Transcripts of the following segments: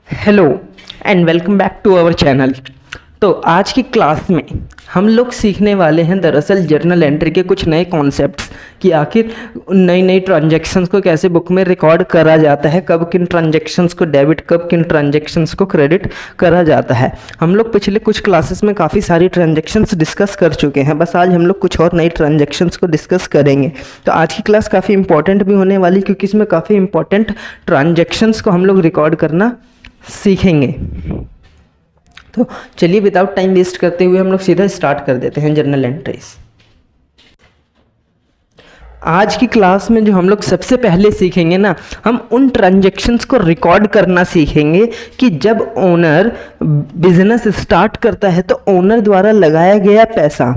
Hello and welcome back to our channel. तो आज की क्लास में हम लोग सीखने वाले हैं दरअसल जर्नल एंट्री के कुछ नए कॉन्सेप्ट्स कि आखिर नई नई ट्रांजैक्शंस को कैसे बुक में रिकॉर्ड करा जाता है, कब किन ट्रांजैक्शंस को डेबिट कब किन ट्रांजैक्शंस को क्रेडिट करा जाता है। हम लोग पिछले कुछ क्लासेस में काफ़ी सारी ट्रांजैक्शंस डिस्कस कर चुके हैं, बस आज हम लोग कुछ और नई ट्रांजैक्शंस को डिस्कस करेंगे। तो आज की क्लास काफ़ी इंपॉर्टेंट भी होने वाली क्योंकि इसमें काफ़ी इंपॉर्टेंट ट्रांजैक्शंस को हम लोग रिकॉर्ड करना सीखेंगे। तो चलिए विदाउट टाइम वेस्ट करते हुए हम लोग सीधा स्टार्ट कर देते हैं जर्नल एंट्रीज। आज की क्लास में जो हम लोग सबसे पहले सीखेंगे ना, हम उन ट्रांजैक्शंस को रिकॉर्ड करना सीखेंगे कि जब ओनर बिजनेस स्टार्ट करता है तो ओनर द्वारा लगाया गया पैसा,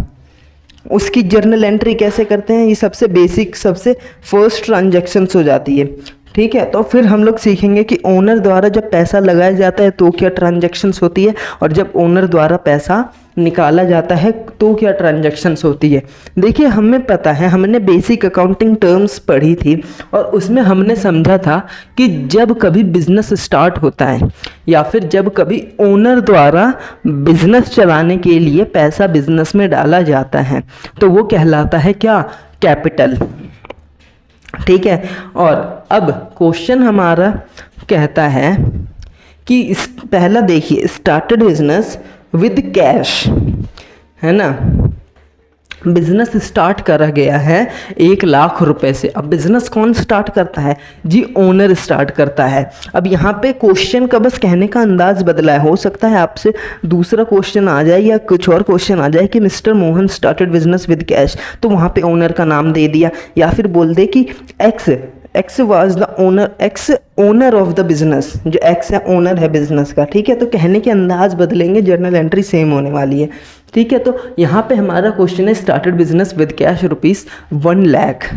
उसकी जर्नल एंट्री कैसे करते हैं। ये सबसे बेसिक सबसे फर्स्ट ट्रांजैक्शंस हो जाती है, ठीक है। तो फिर हम लोग सीखेंगे कि ओनर द्वारा जब पैसा लगाया जाता है तो क्या ट्रांजैक्शंस होती है, और जब ओनर द्वारा पैसा निकाला जाता है तो क्या ट्रांजैक्शंस होती है। देखिए, हमें पता है, हमने बेसिक अकाउंटिंग टर्म्स पढ़ी थी और उसमें हमने समझा था कि जब कभी बिजनेस स्टार्ट होता है या फिर जब कभी ओनर द्वारा बिजनेस चलाने के लिए पैसा बिजनेस में डाला जाता है तो वो कहलाता है क्या, कैपिटल, ठीक है। और अब क्वेश्चन हमारा कहता है कि पहला देखिए, स्टार्टेड बिजनेस विद कैश, है ना। बिजनेस स्टार्ट करा गया है 1,00,000 रुपए से। अब बिजनेस कौन स्टार्ट करता है जी, ओनर स्टार्ट करता है। अब यहाँ पे क्वेश्चन का बस कहने का अंदाज बदला है, हो सकता है आपसे दूसरा क्वेश्चन आ जाए या कुछ और क्वेश्चन आ जाए कि mister Mohan started business with cash, तो वहाँ पे ओनर का नाम दे दिया, या फिर बोल दे कि x was the owner, x owner of the business, जो एक्स है ओनर है बिजनेस का, ठीक है। तो कहने के अंदाज बदलेंगे, जर्नल एंट्री सेम होने वाली है, ठीक है। तो यहाँ पे हमारा क्वेश्चन है स्टार्टेड बिजनेस विद कैश ₹1,00,000,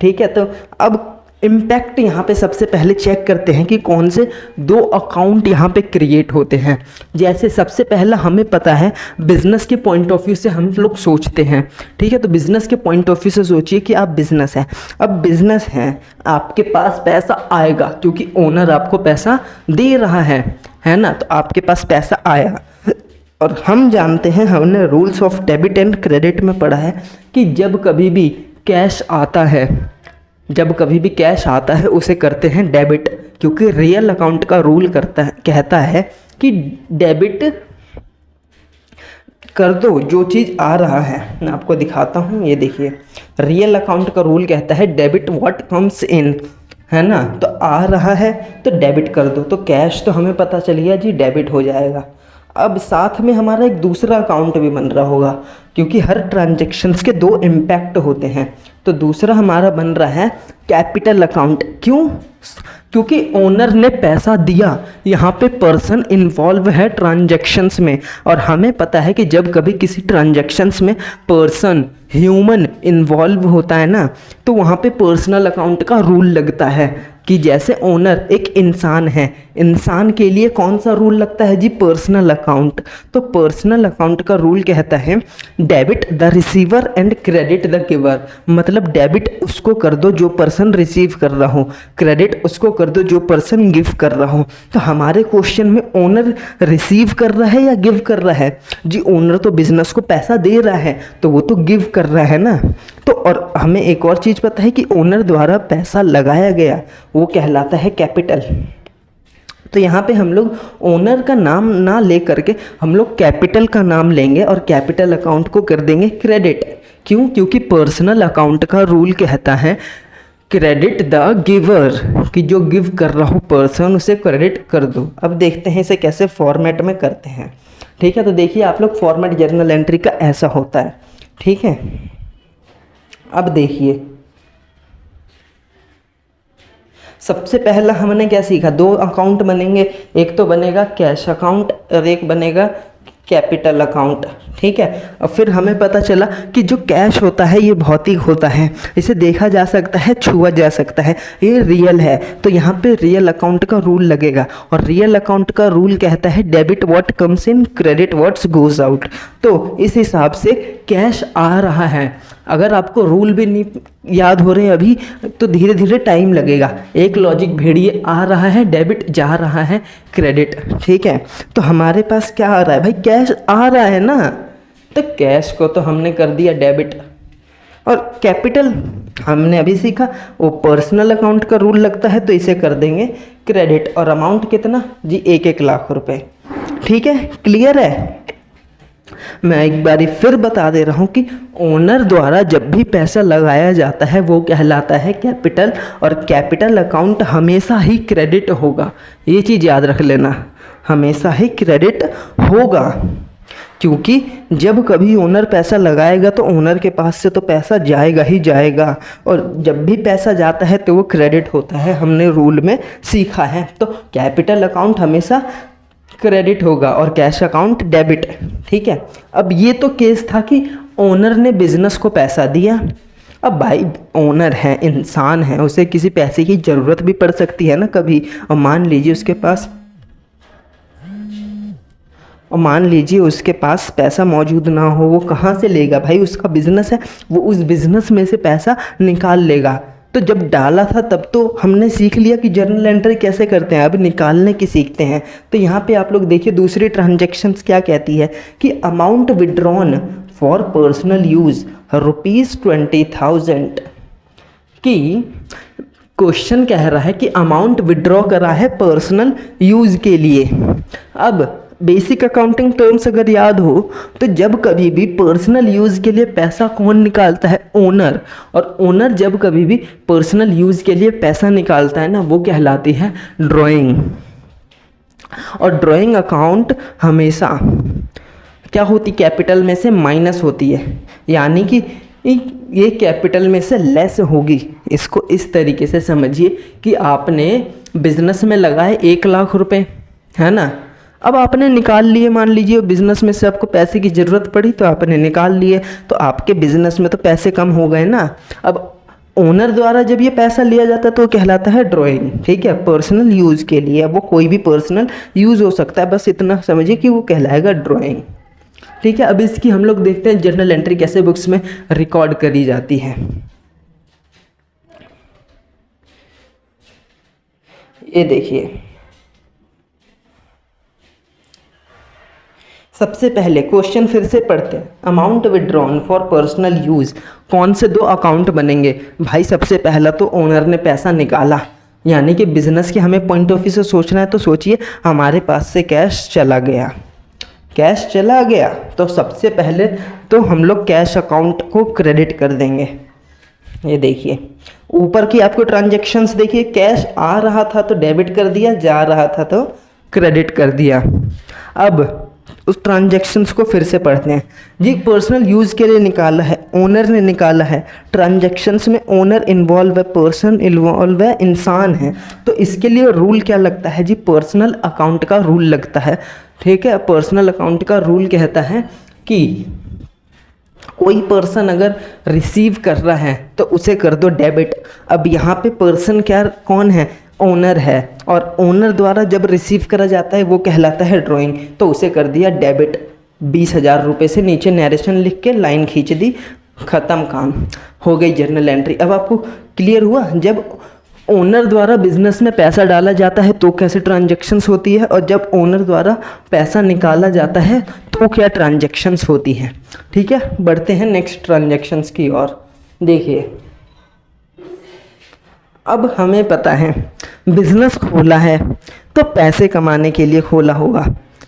ठीक है। तो अब इम्पैक्ट यहाँ पे सबसे पहले चेक करते हैं कि कौन से दो अकाउंट यहाँ पे क्रिएट होते हैं। जैसे सबसे पहला हमें पता है बिजनेस के पॉइंट ऑफ व्यू से हम लोग सोचते हैं, ठीक है। तो बिजनेस के पॉइंट ऑफ व्यू से सोचिए कि आप बिजनेस है, अब बिजनेस है, आपके पास पैसा आएगा क्योंकि ओनर आपको पैसा दे रहा है ना। तो आपके पास पैसा आया, और हम जानते हैं, हमने rules of debit and credit में पढ़ा है कि जब कभी भी कैश आता है, जब कभी भी कैश आता है उसे करते हैं डेबिट, क्योंकि रियल अकाउंट का रूल कहता है कि डेबिट कर दो जो चीज़ आ रहा है। मैं आपको दिखाता हूँ, ये देखिए, रियल अकाउंट का रूल कहता है डेबिट व्हाट कम्स इन, है ना। तो आ रहा है तो डेबिट कर दो, तो कैश तो हमें पता चल गया जी, डेबिट हो जाएगा। अब साथ में हमारा एक दूसरा अकाउंट भी बन रहा होगा, क्योंकि हर ट्रांजैक्शंस के दो इम्पैक्ट होते हैं। तो दूसरा हमारा बन रहा है कैपिटल अकाउंट। क्यों? क्योंकि ओनर ने पैसा दिया, यहाँ पे पर्सन इन्वॉल्व है ट्रांजैक्शंस में, और हमें पता है कि जब कभी किसी ट्रांजैक्शंस में पर्सन, ह्यूमन इन्वॉल्व होता है ना, तो वहाँ पे पर्सनल अकाउंट का रूल लगता है कि जैसे ओनर एक इंसान है, इंसान के लिए कौन सा रूल लगता है जी, पर्सनल अकाउंट। तो पर्सनल अकाउंट का रूल कहता है debit the receiver and credit the giver, मतलब डेबिट उसको कर दो जो पर्सन रिसीव कर रहा हो, क्रेडिट उसको कर दो जो पर्सन गिव कर रहा हो। तो हमारे क्वेश्चन में ओनर रिसीव कर रहा है या गिव कर रहा है जी, ओनर तो बिजनेस को पैसा दे रहा है तो वो तो गिव कर रहा है ना। तो और हमें एक और चीज़ पता है कि ओनर द्वारा पैसा लगाया गया वो कहलाता है कैपिटल। तो यहाँ पे हम लोग ओनर का नाम ना ले करके हम लोग कैपिटल का नाम लेंगे और कैपिटल अकाउंट को कर देंगे क्रेडिट। क्यों? क्योंकि पर्सनल अकाउंट का रूल कहता है क्रेडिट द गिवर, कि जो गिव कर रहा हो पर्सन उसे क्रेडिट कर दो। अब देखते हैं इसे कैसे फॉर्मेट में करते हैं, ठीक है। तो देखिए आप लोग, फॉर्मेट जर्नल एंट्री का ऐसा होता है, ठीक है। अब देखिए, सबसे पहला हमने क्या सीखा, दो अकाउंट बनेंगे, एक तो बनेगा कैश अकाउंट और एक बनेगा कैपिटल अकाउंट, ठीक है। और फिर हमें पता चला कि जो कैश होता है ये भौतिक होता है, इसे देखा जा सकता है, छुआ जा सकता है, ये रियल है। तो यहाँ पे रियल अकाउंट का रूल लगेगा, और रियल अकाउंट का रूल कहता है debit what comes in, credit what's goes out. तो इस हिसाब से कैश आ रहा है, अगर आपको रूल भी नहीं याद हो रहे हैं अभी तो धीरे धीरे टाइम लगेगा। एक लॉजिक भेड़िए आ रहा है, डेबिट जा रहा है, क्रेडिट, ठीक है। तो हमारे पास क्या आ रहा है भाई, कैश आ रहा है ना, तो कैश को तो हमने कर दिया डेबिट। और कैपिटल हमने अभी सीखा, वो पर्सनल अकाउंट का रूल लगता है तो इसे कर देंगे क्रेडिट। और अमाउंट कितना जी, 1-1 लाख रुपए, ठीक है, क्लियर है। मैं एक बारी फिर बता दे रहा हूँ कि ओनर द्वारा जब भी पैसा लगाया जाता है वो कहलाता है कैपिटल, और कैपिटल अकाउंट हमेशा ही क्रेडिट होगा। ये चीज़ याद रख लेना, हमेशा ही क्रेडिट होगा, क्योंकि जब कभी ओनर पैसा लगाएगा तो ओनर के पास से तो पैसा जाएगा ही जाएगा, और जब भी पैसा जाता है तो वो क्रेडिट होता है, हमने रूल में सीखा है। तो कैपिटल अकाउंट हमेशा क्रेडिट होगा और कैश अकाउंट डेबिट, ठीक है। अब ये तो केस था कि ओनर ने बिजनेस को पैसा दिया। अब भाई ओनर है, इंसान है, उसे किसी पैसे की ज़रूरत भी पड़ सकती है ना कभी, और मान लीजिए उसके पास पैसा मौजूद ना हो, वो कहाँ से लेगा भाई, उसका बिजनेस है, वो उस बिजनेस में से पैसा निकाल लेगा। तो जब डाला था तब तो हमने सीख लिया कि जर्नल एंट्री कैसे करते हैं, अब निकालने की सीखते हैं। तो यहाँ पे आप लोग देखिए दूसरी ट्रांजैक्शंस क्या कहती है कि amount withdrawn for personal use ₹20,000 की क्वेश्चन कह रहा है कि अमाउंट विड्रॉ करा है पर्सनल यूज़ के लिए। अब बेसिक अकाउंटिंग टर्म्स अगर याद हो तो जब कभी भी पर्सनल यूज़ के लिए पैसा कौन निकालता है, ओनर। और ओनर जब कभी भी पर्सनल यूज़ के लिए पैसा निकालता है ना, वो कहलाती है ड्राइंग। और ड्राइंग अकाउंट हमेशा क्या होती, कैपिटल में से माइनस होती है, यानी कि ये कैपिटल में से लेस होगी। इसको इस तरीके से समझिए कि आपने बिजनेस में लगाए 1 लाख रुपए, है ना। अब आपने निकाल लिए, मान लीजिए बिजनेस में से आपको पैसे की ज़रूरत पड़ी तो आपने निकाल लिए, तो आपके बिजनेस में तो पैसे कम हो गए ना। अब ओनर द्वारा जब ये पैसा लिया जाता है तो कहलाता है ड्राइंग, ठीक है, पर्सनल यूज़ के लिए। वो कोई भी पर्सनल यूज़ हो सकता है, बस इतना समझिए कि वो कहलाएगा ड्राइंग, ठीक है। अब इसकी हम लोग देखते हैं जर्नल एंट्री कैसे बुक्स में रिकॉर्ड करी जाती है। ये देखिए, सबसे पहले क्वेश्चन फिर से पढ़ते हैं। Amount withdrawn for personal use, कौन से 2 अकाउंट बनेंगे भाई। सबसे पहला तो ओनर ने पैसा निकाला, यानी कि बिजनेस के हमें पॉइंट ऑफ व्यू से सोचना है। तो सोचिए हमारे पास से कैश चला गया, कैश चला गया तो सबसे पहले तो हम लोग कैश अकाउंट को क्रेडिट कर देंगे। ये देखिए ऊपर की आपको ट्रांजैक्शंस देखिए, कैश आ रहा था तो डेबिट कर दिया, जा रहा था तो क्रेडिट कर दिया। अब उस ट्रांजैक्शंस को फिर से पढ़ते हैं जी। पर्सनल यूज़ के लिए निकाला है, ओनर ने निकाला है। ट्रांजैक्शंस में ओनर इन्वॉल्व है, पर्सन इन्वॉल्व है, इंसान है। तो इसके लिए रूल क्या लगता है जी, पर्सनल अकाउंट का रूल लगता है, ठीक है। पर्सनल अकाउंट का रूल कहता है कि कोई पर्सन अगर रिसीव कर रहा है तो उसे कर दो डेबिट। अब यहाँ पे पर्सन क्या कौन है, ओनर है, और ओनर द्वारा जब रिसीव करा जाता है वो कहलाता है ड्राइंग, तो उसे कर दिया डेबिट। 20,000 रुपये से नीचे नरेशन लिख के लाइन खींच दी, ख़त्म, काम हो गई जर्नल एंट्री। अब आपको क्लियर हुआ, जब ओनर द्वारा बिजनेस में पैसा डाला जाता है तो कैसे ट्रांजैक्शंस होती है, और जब ओनर द्वारा पैसा निकाला जाता है तो क्या ट्रांजैक्शंस होती है, ठीक है। बढ़ते हैं नेक्स्ट ट्रांजैक्शंस की ओर। देखिए अब हमें पता है बिजनेस खोला है तो पैसे कमाने के लिए खोला होगा,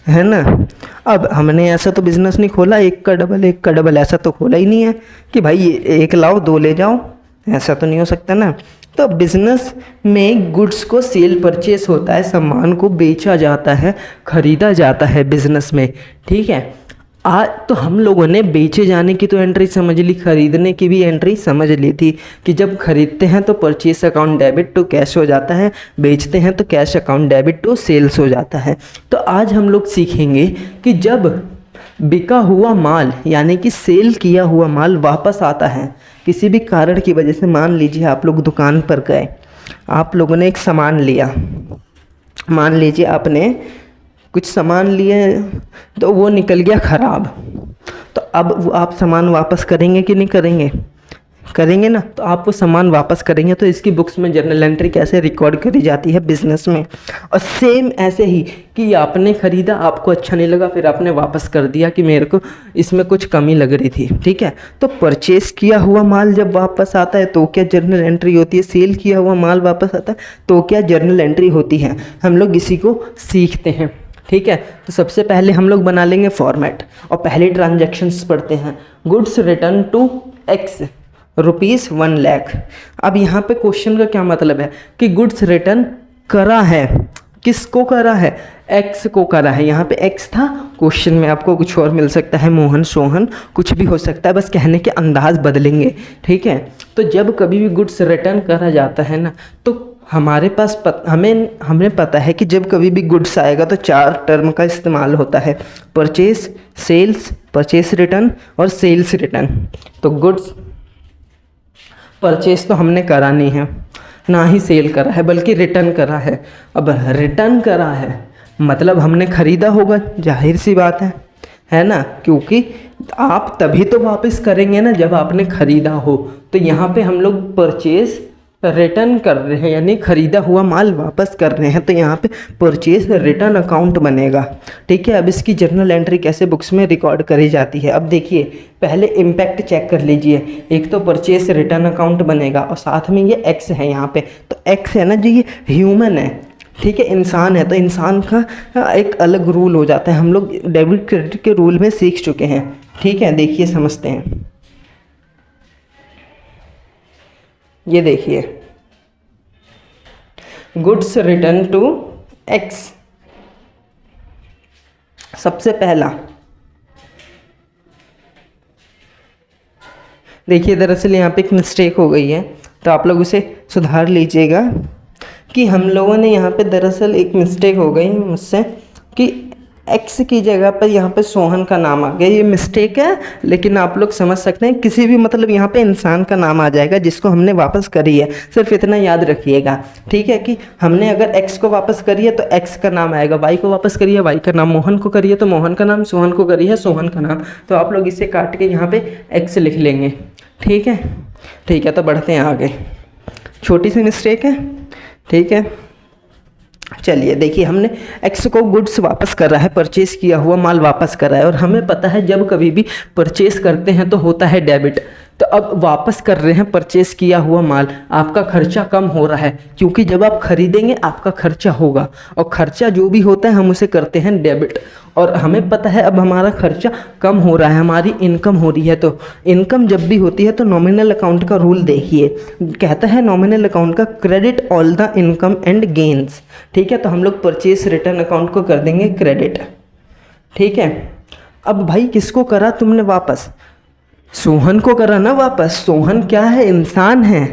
है ना। अब हमने ऐसा तो बिजनेस नहीं खोला 1 का डबल ऐसा तो खोला ही नहीं है कि भाई 1 लाओ 2 ले जाओ, ऐसा तो नहीं हो सकता ना। तो बिजनेस में गुड्स को सेल परचेस होता है, सामान को बेचा जाता है, खरीदा जाता है बिजनेस में, ठीक है। आज तो हम लोगों ने बेचे जाने की तो एंट्री समझ ली, खरीदने की भी एंट्री समझ ली थी कि जब खरीदते हैं तो purchase account debit to cash हो जाता है, बेचते हैं तो cash account debit to sales हो जाता है। तो आज हम लोग सीखेंगे कि जब बिका हुआ माल यानी कि सेल किया हुआ माल वापस आता है किसी भी कारण की वजह से, मान लीजिए आप लोग दुकान पर गए, आप लोगों ने एक सामान लिया, मान लीजिए आपने कुछ सामान लिए तो वो निकल गया ख़राब, तो अब वो आप सामान वापस करेंगे कि नहीं करेंगे, करेंगे ना, तो आप वो सामान वापस करेंगे। तो इसकी बुक्स में जर्नल एंट्री कैसे रिकॉर्ड करी जाती है बिजनेस में। और सेम ऐसे ही कि आपने ख़रीदा, आपको अच्छा नहीं लगा, फिर आपने वापस कर दिया कि मेरे को इसमें कुछ कमी लग रही थी, ठीक है। तो परचेस किया हुआ माल जब वापस आता है तो क्या जर्नल एंट्री होती है, सेल किया हुआ माल वापस आता है तो क्या जर्नल एंट्री होती है। हम लोग इसी को सीखते हैं, ठीक है। तो सबसे पहले हम लोग बना लेंगे फॉर्मेट और पहले ट्रांजैक्शंस पढ़ते हैं। Goods return to X ₹1 lakh. अब यहाँ पे क्वेश्चन का क्या मतलब है कि गुड्स रिटर्न करा है, किसको करा है, एक्स को करा है। यहाँ पे एक्स था, क्वेश्चन में आपको कुछ और मिल सकता है, मोहन, सोहन, कुछ भी हो सकता है, बस कहने के अंदाज बदलेंगे, ठीक है। तो जब कभी भी गुड्स रिटर्न करा जाता है ना, तो हमारे पास हमें पता है कि जब कभी भी गुड्स आएगा तो 4 टर्म का इस्तेमाल होता है, परचेस, सेल्स, परचेस रिटर्न और सेल्स रिटर्न। तो गुड्स परचेस तो हमने करा नहीं है, ना ही सेल करा है, बल्कि रिटर्न करा है। अब रिटर्न करा है मतलब हमने ख़रीदा होगा, जाहिर सी बात है ना, क्योंकि आप तभी तो वापस करेंगे ना जब आपने ख़रीदा हो। तो यहाँ पे हम लोग परचेस रिटर्न कर रहे हैं, यानी ख़रीदा हुआ माल वापस कर रहे हैं, तो यहाँ पे परचेस रिटर्न अकाउंट बनेगा, ठीक है। अब इसकी जर्नल एंट्री कैसे बुक्स में रिकॉर्ड करी जाती है, अब देखिए पहले इम्पैक्ट चेक कर लीजिए। एक तो परचेस रिटर्न अकाउंट बनेगा और साथ में ये एक्स है यहाँ पे, तो एक्स है ना जी, ये ह्यूमन है, ठीक है, इंसान है। तो इंसान का एक अलग रूल हो जाता है, हम लोग डेबिट क्रेडिट के रूल में सीख चुके हैं, ठीक है। देखिए समझते हैं, ये देखिए गुड्स रिटर्न टू एक्स। सबसे पहला देखिए, दरअसल यहाँ पे एक मिस्टेक हो गई है, तो आप लोग उसे सुधार लीजिएगा कि हम लोगों ने यहाँ पे दरअसल एक मिस्टेक हो गई मुझसे कि एक्स की जगह पर यहाँ पे सोहन का नाम आ गया। ये मिस्टेक है, लेकिन आप लोग समझ सकते हैं, किसी भी मतलब यहाँ पे इंसान का नाम आ जाएगा जिसको हमने वापस करी है। सिर्फ इतना याद रखिएगा, ठीक है, कि हमने अगर एक्स को वापस करी है तो एक्स का नाम आएगा, वाई को वापस करी है वाई का नाम, मोहन को करी है तो मोहन का नाम, सोहन को करी है सोहन का नाम। तो आप लोग इसे काट के यहाँ पे एक्स लिख लेंगे, ठीक है, ठीक है। तो बढ़ते हैं आगे, छोटी सी मिस्टेक है, ठीक है। चलिए देखिए, हमने एक्स को गुड्स वापस कर रहा है, परचेस किया हुआ माल वापस कर रहा है, और हमें पता है जब कभी भी परचेस करते हैं तो होता है डेबिट। तो अब वापस कर रहे हैं परचेस किया हुआ माल, आपका खर्चा कम हो रहा है, क्योंकि जब आप खरीदेंगे आपका खर्चा होगा, और खर्चा जो भी होता है हम उसे करते हैं डेबिट। और हमें पता है अब हमारा खर्चा कम हो रहा है, हमारी इनकम हो रही है। तो इनकम जब भी होती है तो नॉमिनल अकाउंट का रूल देखिए, कहता है नॉमिनल अकाउंट का credit all the income and gains, ठीक है। तो हम लोग परचेस रिटर्न अकाउंट को कर देंगे क्रेडिट, ठीक है। अब भाई किसको करा तुमने वापस, सोहन को करा ना वापस। सोहन क्या है, इंसान है,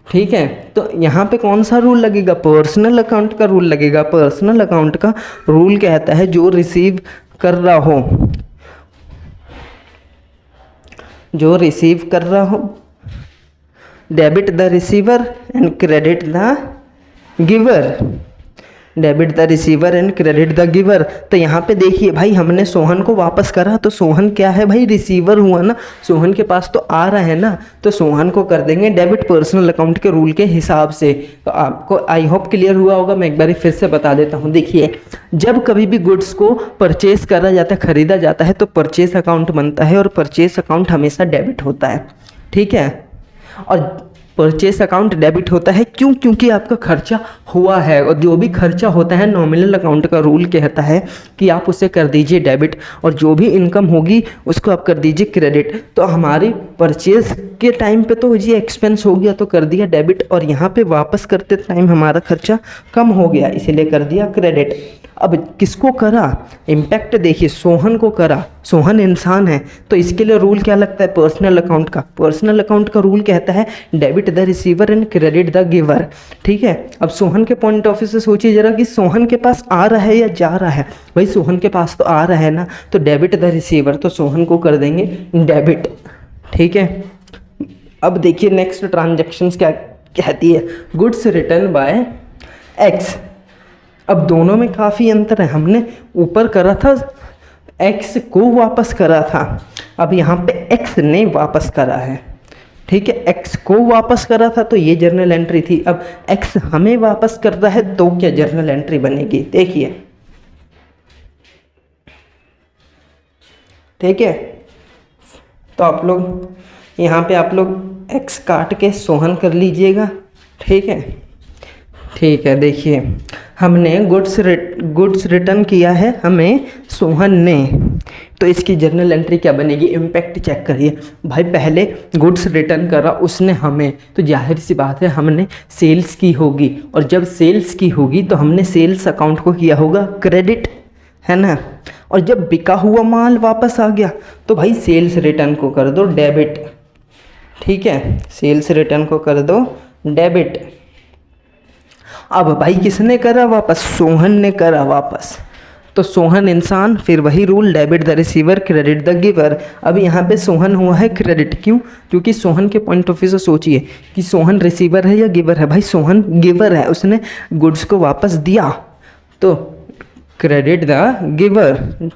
ठीक है। तो यहाँ पे कौन सा रूल लगेगा, पर्सनल अकाउंट का रूल लगेगा। पर्सनल अकाउंट का रूल कहता है जो रिसीव कर रहा हो, जो रिसीव कर रहा हो, debit the receiver and credit the giver, debit the receiver and credit the giver. तो यहाँ पे देखिए भाई, हमने सोहन को वापस करा, तो सोहन क्या है भाई, रिसीवर हुआ ना, सोहन के पास तो आ रहा है ना, तो सोहन को कर देंगे डेबिट पर्सनल अकाउंट के रूल के हिसाब से। तो आपको आई होप क्लियर हुआ होगा, मैं एक बार फिर से बता देता हूँ। देखिए, जब कभी भी गुड्स को परचेस करा जाता है, खरीदा जाता है, तो परचेस अकाउंट बनता है, और परचेस अकाउंट हमेशा डेबिट होता है, ठीक है। और परचेस अकाउंट डेबिट होता है क्यों, क्योंकि आपका खर्चा हुआ है, और जो भी खर्चा होता है नॉमिनल अकाउंट का रूल कहता है कि आप उसे कर दीजिए डेबिट, और जो भी इनकम होगी उसको आप कर दीजिए क्रेडिट। तो हमारी परचेस के टाइम पे तो जी एक्सपेंस हो गया तो कर दिया डेबिट, और यहाँ पे वापस करते टाइम हमारा खर्चा कम हो गया इसीलिए कर दिया क्रेडिट। अब किसको करा, इम्पैक्ट देखिए, सोहन को करा, सोहन इंसान है, तो इसके लिए रूल क्या लगता है, पर्सनल अकाउंट का। पर्सनल अकाउंट का रूल कहता है debit the receiver and credit the giver, ठीक है। अब सोहन के पॉइंट ऑफ व्यू से सोचिए जरा कि सोहन के पास आ रहा है या जा रहा है, भाई सोहन के पास तो आ रहा है ना, तो डेबिट द रिसीवर, तो सोहन को कर देंगे डेबिट, ठीक है। अब देखिए नेक्स्ट ट्रांजैक्शंस क्या कहती है, गुड्स रिटर्न बाय एक्स। अब दोनों में काफ़ी अंतर है, हमने ऊपर करा था एक्स को वापस करा था, अब यहाँ पे एक्स ने वापस करा है, ठीक है, एक्स को वापस करा था तो ये जर्नल एंट्री थी। अब एक्स हमें वापस करता है तो क्या जर्नल एंट्री बनेगी, देखिए। ठीक है, तो आप लोग यहाँ पे आप लोग एक्स काट के सोहन कर लीजिएगा। ठीक है, ठीक है, देखिए हमने गुड्स रिटर्न किया है हमें सोहन ने, तो इसकी जर्नल एंट्री क्या बनेगी, इम्पैक्ट चेक करिए भाई। पहले गुड्स रिटर्न करा उसने हमें, तो जाहिर सी बात है हमने सेल्स की होगी, और जब सेल्स की होगी तो हमने सेल्स अकाउंट को किया होगा क्रेडिट, है ना। और जब बिका हुआ माल वापस आ गया तो भाई सेल्स रिटर्न को कर दो डेबिट। ठीक है, सेल्स रिटर्न को कर दो डेबिट। अब भाई किसने करा वापस, सोहन ने करा वापस, तो सोहन इंसान, फिर वही rule, debit the receiver credit the giver. अब यहाँ पे सोहन हुआ है क्रेडिट, क्यों, क्योंकि सोहन के पॉइंट ऑफ व्यू से सोचिए कि सोहन रिसीवर है या गिवर है, भाई सोहन गिवर है, उसने गुड्स को वापस दिया, तो क्रेडिट द गिवर।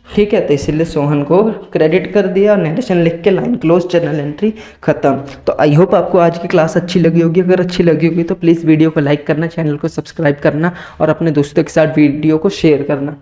ठीक है, तो इसलिए सोहन को क्रेडिट कर दिया, नरेशन लिख के लाइन क्लोज, जर्नल एंट्री खत्म। तो आई होप आपको आज की क्लास अच्छी लगी होगी। अगर अच्छी लगी होगी तो प्लीज़ वीडियो को लाइक करना, चैनल को सब्सक्राइब करना और अपने दोस्तों के साथ वीडियो को शेयर करना।